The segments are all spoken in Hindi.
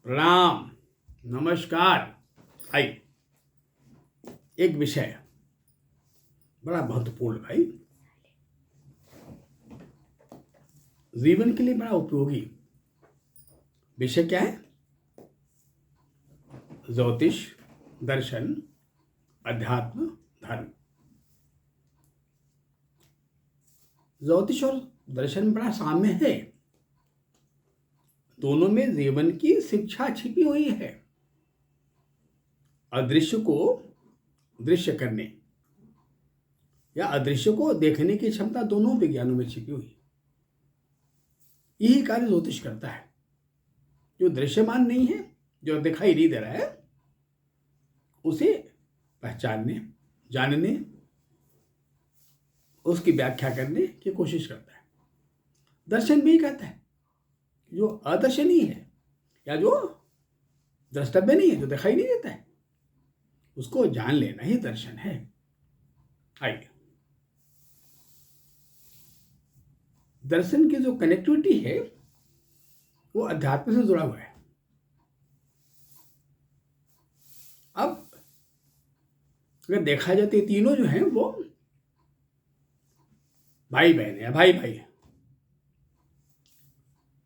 प्रणाम, नमस्कार। आइए, एक विषय बड़ा महत्वपूर्ण भाई, जीवन के लिए बड़ा उपयोगी विषय क्या है? ज्योतिष, दर्शन, अध्यात्म, धर्म। ज्योतिष और दर्शन बड़ा साम्य है। दोनों में जीवन की शिक्षा छिपी हुई है। अदृश्य को दृश्य करने या अदृश्य को देखने की क्षमता दोनों विज्ञानों में छिपी हुई है। यही कार्य ज्योतिष करता है। जो दृश्यमान नहीं है, जो दिखाई नहीं दे रहा है, उसे पहचानने, जानने, उसकी व्याख्या करने की कोशिश करता है। दर्शन भी कहता है जो अदर्शनीय है या जो द्रष्टव्य नहीं है, जो दिखाई नहीं देता है, उसको जान लेना ही दर्शन है। आइए, दर्शन की जो कनेक्टिविटी है वो अध्यात्म से जुड़ा हुआ है। अब अगर देखा जाए तो तीनों जो हैं वो भाई बहन है, भाई भाई है।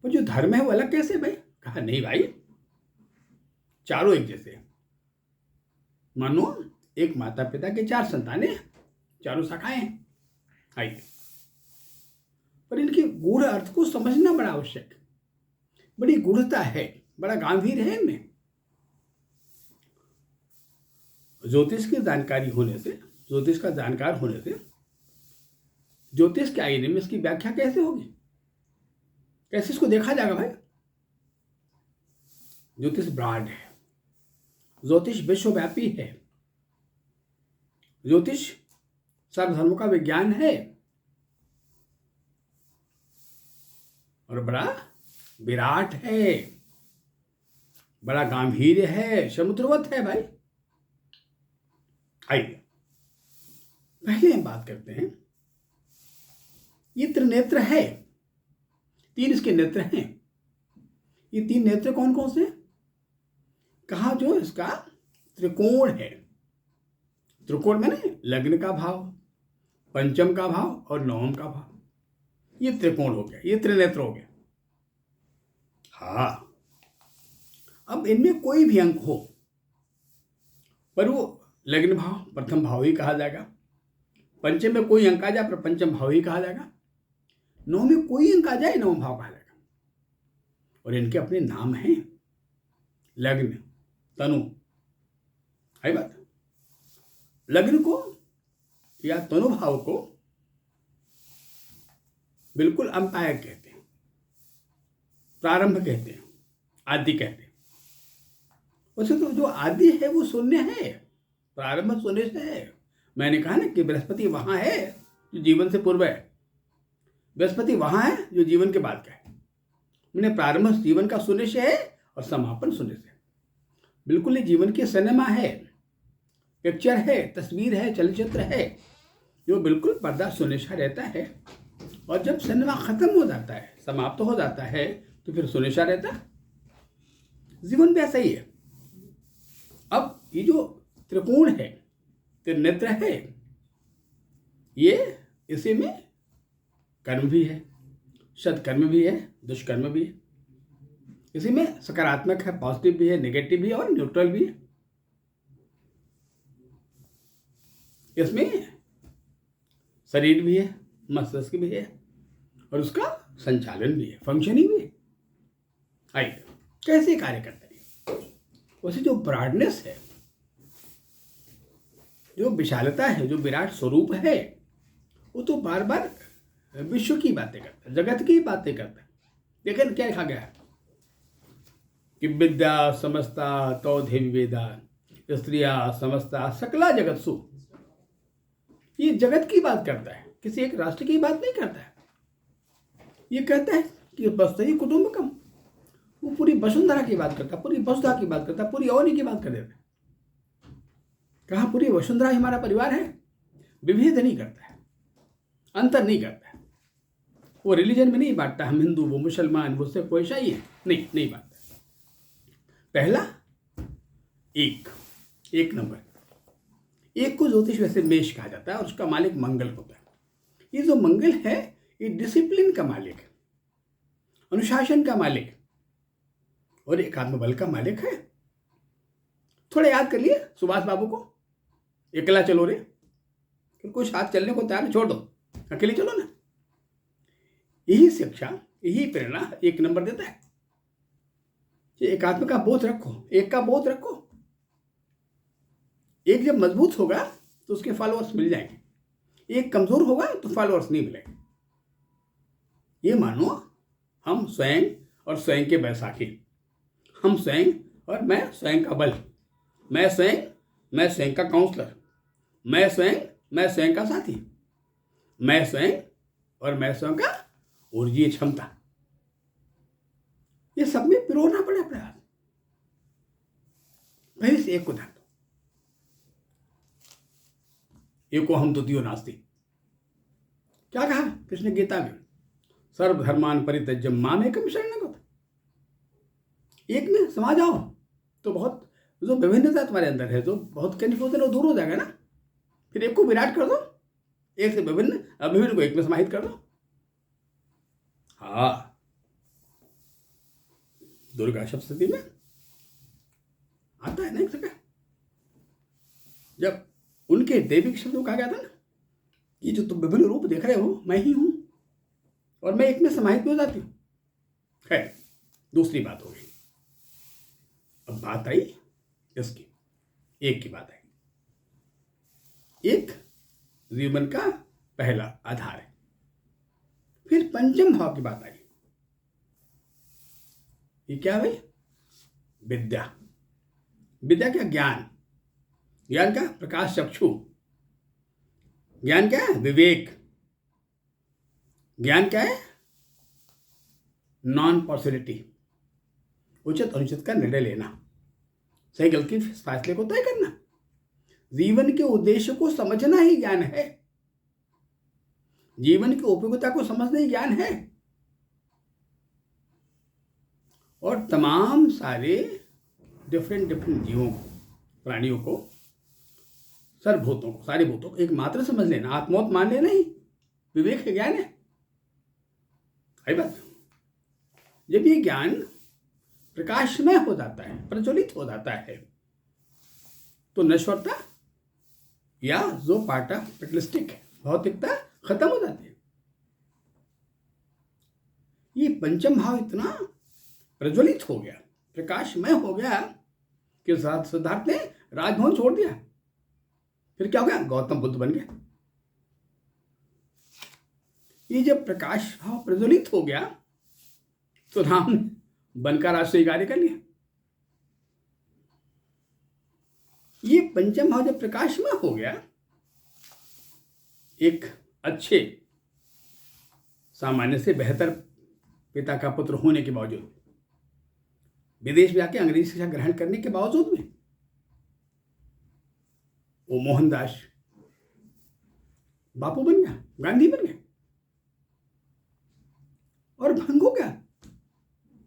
वो जो धर्म है वो अलग कैसे भाई? कहा नहीं भाई, चारों एक जैसे। मानो एक माता पिता के चार संतानें, चारों शाखाएं। आइए, पर इनके गूढ़ अर्थ को समझना बड़ा आवश्यक है। बड़ी गूढ़ता है, बड़ा गांभीर्य है इनमें। ज्योतिष की जानकारी होने से, ज्योतिष का जानकार होने से, ज्योतिष के आईने में इसकी व्याख्या कैसे होगी? कैसे इसको देखा जाएगा भाई? ज्योतिष ब्रह्मांड है, ज्योतिष विश्वव्यापी है, ज्योतिष सर्वधर्मों का विज्ञान है और बड़ा विराट है, बड़ा गंभीर है, समुद्रवत है भाई। आइए, पहले हम बात करते हैं। ये त्रिनेत्र है, तीन इसके नेत्र हैं। ये तीन नेत्र कौन कौन से? कहा जो इसका त्रिकोण है। त्रिकोण मैंने लग्न का भाव, पंचम का भाव और नवम का भाव। ये त्रिकोण हो गया, ये त्रिनेत्र हो गया। हाँ, अब इनमें कोई भी अंक हो पर वो लग्न भाव प्रथम भाव ही कहा जाएगा। पंचम में कोई अंक आ जाए पर पंचम भाव ही कहा जाएगा। नौ में कोई अंक आ जाए नवम भाव कहा जाएगा। और इनके अपने नाम हैं, लग्न, तनु। है बात? लग्न को या तनु भाव को बिल्कुल अंपायर कहते हैं, प्रारंभ कहते हैं, आदि कहते हैं। वैसे तो जो आदि है वो शून्य है, प्रारंभ शून्य से है। मैंने कहा ना कि बृहस्पति वहां है जो जीवन से पूर्व है, बृहस्पति वहां है जो जीवन के बाद का है। मैंने प्रारंभ जीवन का शून्य से है और समापन शून्य से। बिल्कुल ही जीवन की सिनेमा है, पिक्चर है, तस्वीर है, चलचित्र है, जो बिल्कुल पर्दा शून्य सा रहता है। और जब सिनेमा खत्म हो जाता है, समाप्त हो जाता है, तो फिर शून्य सा रहता है। जीवन भी ऐसा ही है। अब ये जो त्रिकोण है, त्रिनेत्र है, ये इसी में कर्म भी है, सत्कर्म भी है, दुष्कर्म भी है। इसी में सकारात्मक है, पॉजिटिव भी है, नेगेटिव भी है और न्यूट्रल भी है। इसमें शरीर भी है, मस्तिष्क भी है और उसका संचालन भी है, फंक्शनिंग भी है। आइए, कैसे कार्य करता है? वैसे जो ब्रॉडनेस है, जो विशालता है, जो विराट स्वरूप है, वो तो बार बार विश्व की बातें करता है, जगत की बातें करता है। लेकिन क्या लिखा गया है कि विद्या समस्ता तौधे विवेदा स्त्रिया समस्ता सकला जगत्सु। ये जगत की बात करता है, किसी एक राष्ट्र की बात नहीं करता है। ये कहता है कि बस्तई कुटुंबकम, वो पूरी वसुंधरा की बात करता है, पूरी वसुधा की बात करता है, पूरी अवनी की बात कर देता है। कहा पूरी वसुंधरा हमारा परिवार है। विभेद नहीं करता है, अंतर नहीं करता है। वो रिलीजन में नहीं बांटता, हम हिंदू, वो मुसलमान, वो सिख, वो ईसाई है, नहीं बांटता। पहला एक, एक नंबर। एक को ज्योतिष वैसे मेष कहा जाता है और उसका मालिक मंगल होता है। ये जो मंगल है ये डिसिप्लिन का मालिक है, अनुशासन का मालिक है और एक आत्मबल का मालिक है। थोड़ा याद कर लिए सुभाष बाबू को, अकेला चलो रे, फिर कोई साथ चलने को तैयार छोड़ दो, अकेले चलो ना। यही शिक्षा, यही प्रेरणा एक नंबर देता है कि एकात्म का बोध रखो, एक का बोध रखो। एक जब मजबूत होगा तो उसके फॉलोअर्स मिल जाएंगे, एक कमजोर होगा तो फॉलोअर्स नहीं मिलेंगे। ये मानो हम स्वयं और स्वयं के बैसाखी, हम स्वयं और मैं स्वयं का बल, मैं स्वयं का काउंसलर, मैं स्वयं का साथी, मैं स्वयं और मैं स्वयं का ऊर्जीय क्षमता। ये सब में पिरोना पड़े अपने हाथ। पहले से एक को ध्यान दो, एको हम द्वितीयो नास्ति। क्या कहा कृष्ण गीता में? सर्वधर्मान परित्यज्य मामेकं शरणं गच्छ। एक में समा जाओ तो बहुत जो विभिन्नता तुम्हारे अंदर है, जो बहुत कन्फ्यूजन वो दूर हो जाएगा ना। फिर एक को विराट कर दो, एक से विभिन्न अभिन्न को एक में समाहित कर दो। हाँ, दुर्गा सप्तशती में आता है ना एक जगह, जब उनके दैविक शब्द को कहा गया था ना, ये जो तुम विभिन्न रूप देख रहे हो मैं ही हूं और मैं एक में समाहित हो जाती हूं। खैर, दूसरी बात हो गई। अब बात आई इसकी, एक की बात आई। एक जीवन का पहला आधार है। फिर पंचम भाव की बात आई। ये क्या भाई? विद्या। विद्या क्या? ज्ञान। ज्ञान का प्रकाश चक्षु। ज्ञान क्या है? विवेक। ज्ञान क्या है? नॉन पॉसिबिलिटी, उचित अनुचित का निर्णय लेना, सही गलती फैसले को तय करना। जीवन के उद्देश्य को समझना ही ज्ञान है, जीवन की उपयोगिता को समझना ही ज्ञान है। और तमाम सारे डिफरेंट जीवों को, प्राणियों को, सर्वभूतों को, सारे भूतों को एक मात्र समझ लेना, आत्मोत मान लेना ही विवेक का ज्ञान है। आई बात? जब ये ज्ञान प्रकाशमय हो जाता है, प्रज्वलित हो जाता है, तो नश्वरता या जो पार्ट ऑफ मेटेरियलिस्टिक है, भौतिकता खत्म हो जाती है। ये पंचम भाव इतना प्रज्वलित हो गया, प्रकाशमय हो गया कि सिद्धार्थ ने राजभवन छोड़ दिया। फिर क्या हो गया? गौतम बुद्ध बन गया। ये जब प्रकाश भाव प्रज्वलित हो गया तो राम ने बनकर राज स्वीकार कर लिया। ये पंचम भाव जब प्रकाशमय हो गया, एक अच्छे सामान्य से बेहतर पिता का पुत्र होने के बावजूद, विदेश में आके अंग्रेजी शिक्षा ग्रहण करने के बावजूद में वो मोहनदास बापू बन गया, गांधी बन गया। और भंग हो गया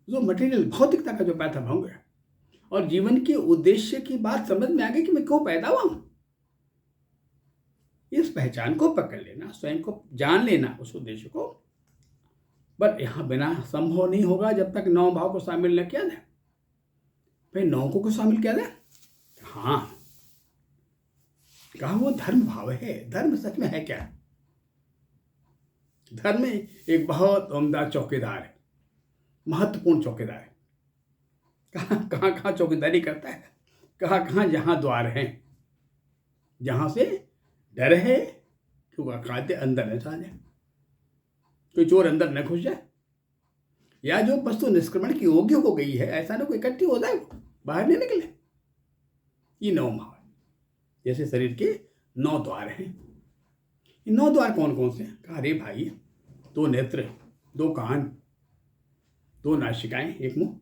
जो मटेरियल, भौतिकता का जो पैथा भंग गया। और जीवन के उद्देश्य की बात समझ में आ गई कि मैं क्यों पैदा हुआ हूं। इस पहचान को पकड़ लेना, स्वयं को जान लेना, उस उद्देश्य को, पर यहां बिना संभव नहीं होगा जब तक नौ भाव को शामिल न किया जाए। भाई नौ को शामिल किया जाए? हाँ, कहा वो धर्म भाव है। धर्म सच में है क्या? धर्म एक बहुत उम्दा चौकीदार है, महत्वपूर्ण चौकीदार है। कहाँ चौकीदारी करता है, कहाँ जहां द्वार हैं, जहां से डर है कि वह खाद्य अंदर न जा जाए, कोई चोर अंदर न घुस जाए, या जो वस्तु निष्क्रमण की योग्य हो गई है ऐसा ना कोई इकट्ठी हो जाए, बाहर नहीं निकले। ये नौ भाव है। जैसे शरीर के 9 द्वार हैं। ये 9 द्वार कौन कौन से? कहा अरे भाई, 2 नेत्र, 2 कान, 2 नासिकाएं, 1 मुंह,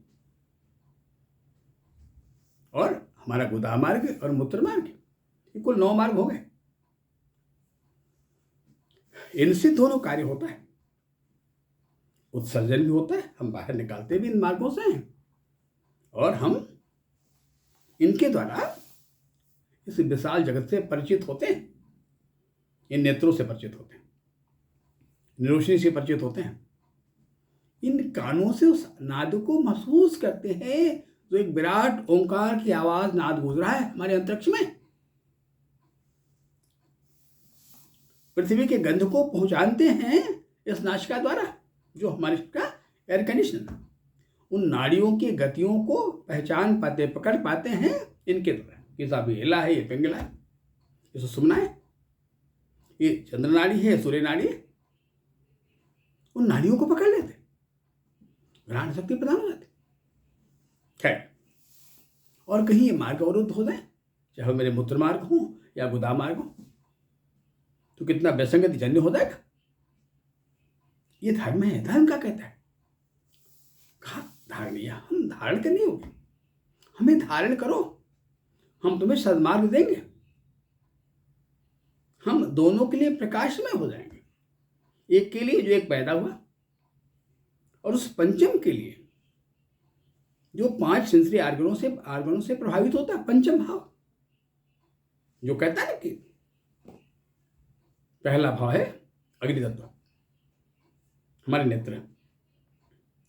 और हमारा गुदा मार्ग और मूत्र मार्ग, ये कुल 9 मार्ग हो गए। इनसे दोनों कार्य होता है, उत्सर्जन भी होता है, हम बाहर निकालते भी इन मार्गों से हैं, और हम इनके द्वारा इस विशाल जगत से परिचित होते हैं, इन नेत्रों से परिचित होते हैं, रोशनी से परिचित होते हैं। इन कानों से उस नाद को महसूस करते हैं जो एक विराट ओंकार की आवाज नाद गूंज रहा है हमारे अंतरिक्ष में। पृथ्वी के गंध को पहुंचाते हैं इस नासिका द्वारा, जो हमारे का एयर कंडीशनर। उन नाड़ियों की गतियों को पहचान पाते, पकड़ पाते हैं इनके द्वारा। ये साबी हिला है, ये पिंगला है, ये सुषुम्ना है, ये चंद्र नाड़ी है, सूर्य नाड़ी है। उन नाड़ियों को पकड़ लेते, ग्रहण शक्ति प्रदान हो जाती। खैर, और कहीं ये मार्ग अवरुद्ध हो जाए, चाहे मेरे मूत्र मार्ग हो या गुदा मार्ग हो, तो कितना विसंगति जन्य हो जाएगा। ये धर्म है। धर्म क्या कहता है? कहा धारणीय, हम धारण करनी होगी, हमें धारण करो, हम तुम्हें सद्मार्ग देंगे, हम दोनों के लिए प्रकाश में हो जाएंगे। एक के लिए जो एक पैदा हुआ, और उस पंचम के लिए जो 5 सेंसरी आर्गनों से प्रभावित होता है, पंचम भाव, जो कहता है कि पहला भाव है अग्नितत्व, हमारे नेत्र।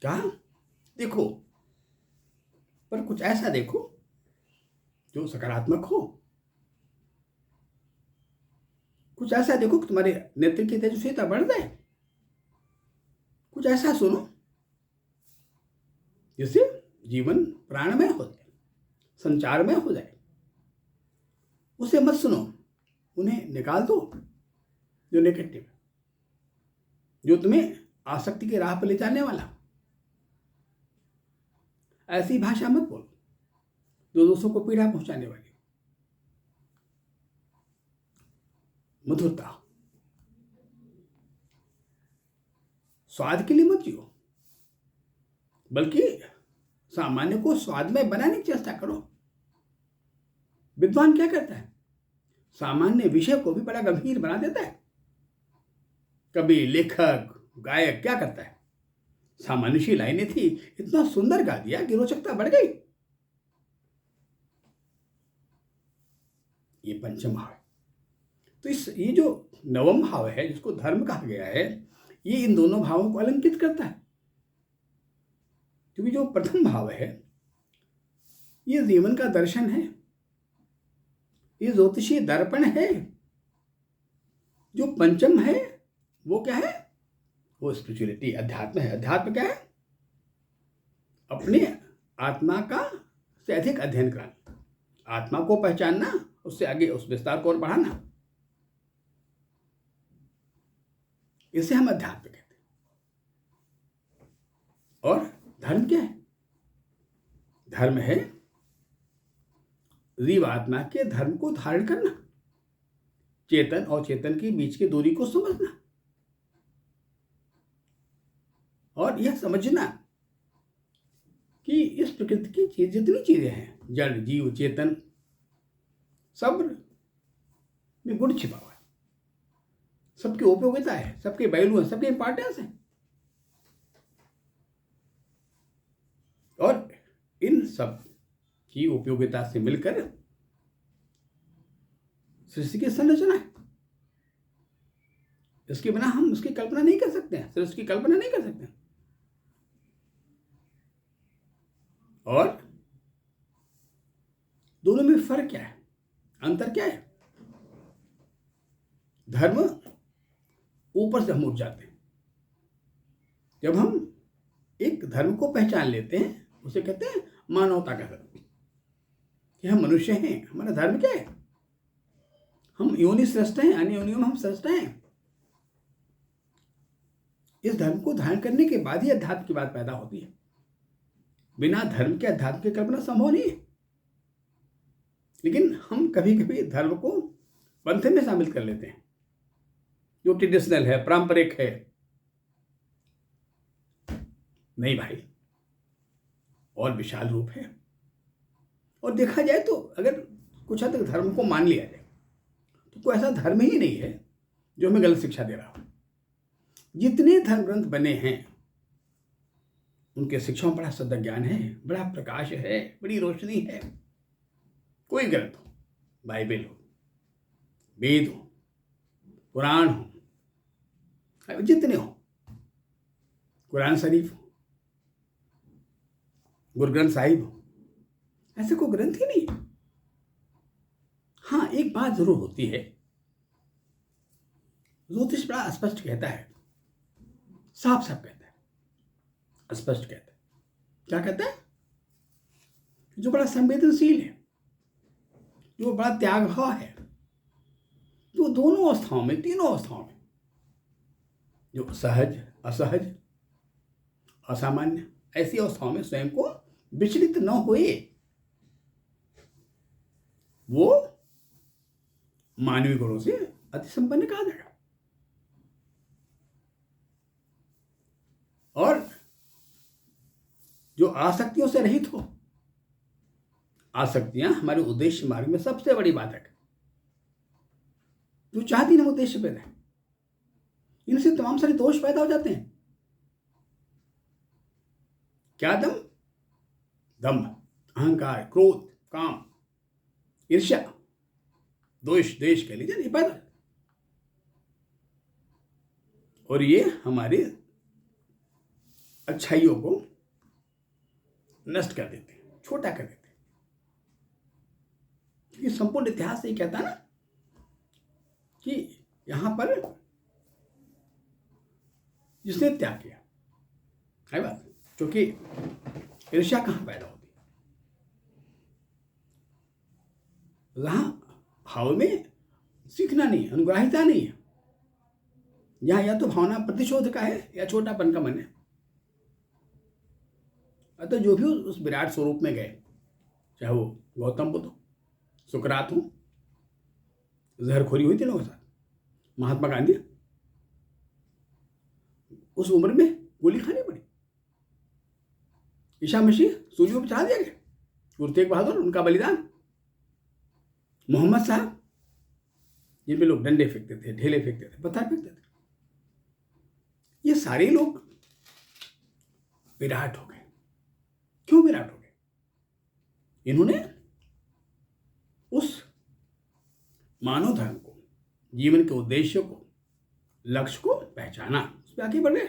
क्या देखो, पर कुछ ऐसा देखो जो सकारात्मक हो, कुछ ऐसा देखो कि तुम्हारे नेत्र की तेजस्विता बढ़ जाए, कुछ ऐसा सुनो जिससे जीवन प्राणमय हो जाए, संचारमय हो जाए। उसे मत सुनो, उन्हें निकाल दो जो नेगेटिव है, जो तुम्हें आसक्ति के राह पर ले जाने वाला। ऐसी भाषा मत बोलो जो दूसरों को पीड़ा पहुंचाने वाली। मधुरता, स्वाद के लिए मत जियो, बल्कि सामान्य को स्वाद में बनाने की चेष्टा करो। विद्वान क्या करता है? सामान्य विषय को भी बड़ा गंभीर बना देता है। कभी लेखक, गायक क्या करता है? सामान्य सी लाइनें थी, इतना सुंदर गा दिया कि रोचकता बढ़ गई। ये पंचम भाव है। तो ये जो नवम भाव है, जिसको धर्म कहा गया है, ये इन दोनों भावों को अलंकित करता है। क्योंकि जो प्रथम भाव है, ये जीवन का दर्शन है, ये ज्योतिषी दर्पण है। जो पंचम है वो क्या है? वो स्पिरिचुअलिटी, अध्यात्म है। अध्यात्म क्या है? अपने आत्मा का से अधिक अध्ययन कराना, आत्मा को पहचानना, उससे आगे उस विस्तार को और बढ़ाना। इसे हम अध्यात्म कहते हैं। और धर्म क्या है? धर्म है जीव आत्मा के धर्म को धारण करना, चेतन और चेतन के बीच की दूरी को समझना, और यह समझना कि इस प्रकृति की जितनी चीजें हैं, जड़, जीव, चेतन, सब में गुण छिपा हुआ है, सबकी उपयोगिता है, सबके वैल्यू है, सबके इंपॉर्टेंस है। और इन सब की उपयोगिता से मिलकर सृष्टि की संरचना है। इसके बिना हम उसकी कल्पना नहीं कर सकते हैं, सृष्टि की कल्पना नहीं कर सकते हैं। और दोनों में फर्क क्या है, अंतर क्या है? धर्म ऊपर से हम उठ जाते हैं। जब हम एक धर्म को पहचान लेते हैं, उसे कहते हैं मानवता का धर्म, कि हम मनुष्य हैं। हमारा धर्म क्या है? हम योनि श्रेष्ठ हैं, अन्य योनियों में हम श्रेष्ठ हैं। इस धर्म को धारण करने के बाद ही अध्यात्म की बात पैदा होती है। बिना धर्म के अध्यात्म की कल्पना संभव नहीं है। लेकिन हम कभी कभी धर्म को पंथ में शामिल कर लेते हैं, जो ट्रेडिशनल है, पारंपरिक है। नहीं भाई, और विशाल रूप है। और देखा जाए तो अगर कुछ हद तक धर्म को मान लिया जाए तो कोई ऐसा धर्म ही नहीं है जो हमें गलत शिक्षा दे रहा हो। जितने धर्म ग्रंथ बने हैं उनके शिक्षाओं में बड़ा सद्ज्ञान है, बड़ा प्रकाश है, बड़ी रोशनी है। कोई ग्रंथ हो, बाइबल हो, वेद हो, पुराण हो, जितने हो, कुरान शरीफ हो, गुरु ग्रंथ साहिब हो, ऐसे कोई ग्रंथ ही नहीं। हाँ, एक बात जरूर होती है, ज्योतिष बड़ा स्पष्ट कहता है, साफ साफ कहता है, स्पष्ट कहता है। क्या कहता है? जो बड़ा संवेदनशील है, जो बड़ा त्याग भाव है, जो दोनों अवस्थाओं में, तीनों अवस्थाओं में, जो सहज, असहज, असामान्य, ऐसी अवस्थाओं में स्वयं को विचलित न होए, वो मानवीय गुणों से अति संपन्न कहा जाएगा। और जो आसक्तियों से रहित हो, आसक्तियां हमारे उद्देश्य मार्ग में सबसे बड़ी बाधक है। जो चाहती ना उद्देश्य पैदा है, इनसे तमाम सारे दोष पैदा हो जाते हैं। क्या? दंभ, अहंकार, क्रोध, काम, ईर्ष्या, द्वेष, देश कह लीजिए, ये पैदा। और ये हमारी अच्छाइयों को नष्ट कर देते हैं, छोटा कर देते हैं। क्योंकि संपूर्ण इतिहास ये कहता है ना कि यहां पर जिसने त्याग किया है बात, क्योंकि ईर्ष्या कहां पैदा होती है? जहां भाव में सीखना नहीं, अनुग्राहिता नहीं है, जहां या तो भावना प्रतिशोध का है या छोटापन का मन है। अतः जो भी उस विराट स्वरूप में गए, चाहे वो गौतम बुद्ध हो, सुकरात हो, जहरखोरी हुई तीनों के साथ, महात्मा गांधी, उस उम्र में गोली खानी पड़ी, ईसा मसीह सूलियों पर चढ़ा दिया गया, गुरु तेग बहादुर, उनका बलिदान, मोहम्मद साहब, जिन पे लोग डंडे फेंकते थे, ढेले फेंकते थे, पत्थर फेंकते थे, ये सारे लोग विराट हो गए। क्यों विराट हो गए? इन्होंने उस मानव धर्म को, जीवन के उद्देश्य को, लक्ष्य को पहचाना, उस पर आगे बढ़ गए,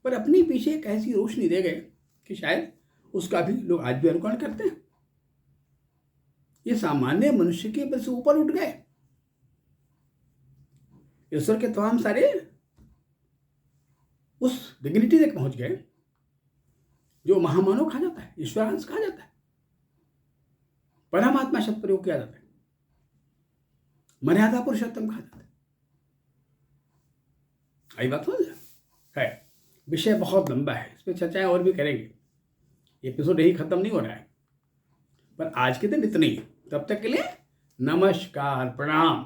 पर अपने पीछे एक ऐसी रोशनी दे गए कि शायद उसका भी लोग आज भी अनुकरण करते हैं। ये सामान्य मनुष्य के बल से ऊपर उठ गए, ईश्वर के तमाम सारे उस डिग्निटी तक पहुंच गए जो महामानव कहा जाता है, ईश्वरांश कहा जाता है, परमात्मा शब्द प्रयोग किया जाता है, मर्यादा पुरुषोत्तम कहा जाता है। आई बात हो है। विषय बहुत लंबा है, इस पर चर्चाएं और भी करेंगे, एपिसोड यही खत्म नहीं हो रहा है, पर आज के दिन इतनी ही। तब तक के लिए नमस्कार, प्रणाम।